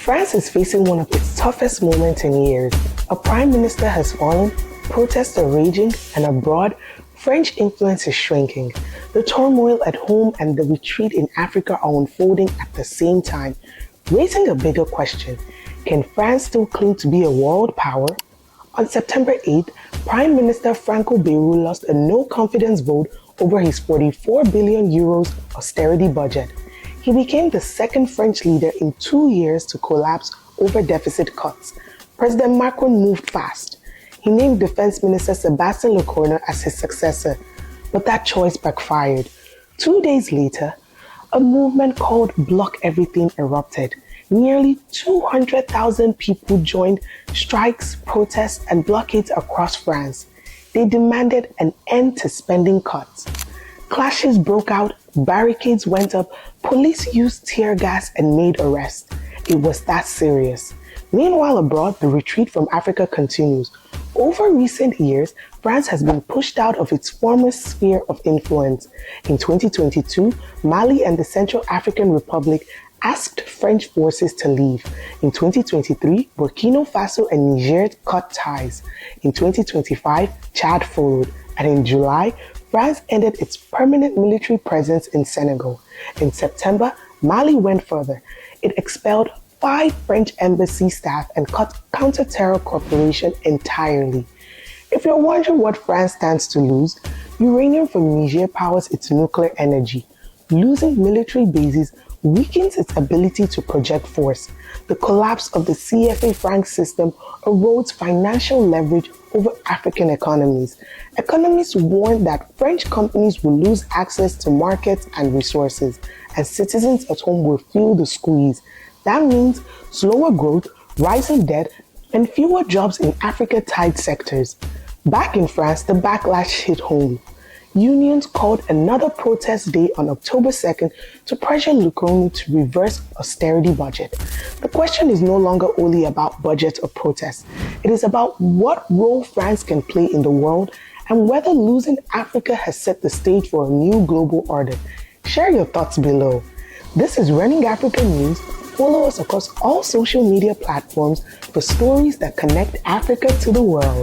France is facing one of its toughest moments in years. A prime minister has fallen, protests are raging, and abroad, French influence is shrinking. The turmoil at home and the retreat in Africa are unfolding at the same time, raising a bigger question. Can France still claim to be a world power? On September 8th, Prime Minister Franco Bayrou lost a no-confidence vote over his 44 billion euros austerity budget. He became the second French leader in 2 years to collapse over deficit cuts. President Macron moved fast. He named Defense Minister Sébastien Lecornu as his successor, but that choice backfired. 2 days later, a movement called Block Everything erupted. Nearly 200,000 people joined strikes, protests, and blockades across France. They demanded an end to spending cuts. Clashes broke out, barricades went up, police used tear gas and made arrests. It was that serious. Meanwhile, abroad, the retreat from Africa continues. Over recent years, France has been pushed out of its former sphere of influence. In 2022, Mali and the Central African Republic asked French forces to leave. In 2023, Burkina Faso and Niger cut ties. In 2025, Chad followed. And in July, France ended its permanent military presence in Senegal. In September, Mali went further. It expelled 5 French embassy staff and cut counter-terror cooperation entirely. If you're wondering what France stands to lose, uranium from Niger powers its nuclear energy. Losing military bases weakens its ability to project force. The collapse of the CFA franc system erodes financial leverage over African economies. Economists warn that French companies will lose access to markets and resources, and citizens at home will feel the squeeze. That means slower growth, rising debt, and fewer jobs in Africa-tied sectors. Back in France, the backlash hit home. Unions called another protest day on October 2nd to pressure Lecornu to reverse austerity budget. The question is no longer only about budget or protests. It is about what role France can play in the world and whether losing Africa has set the stage for a new global order. Share your thoughts below. This is Running Africa News. Follow us across all social media platforms for stories that connect Africa to the world.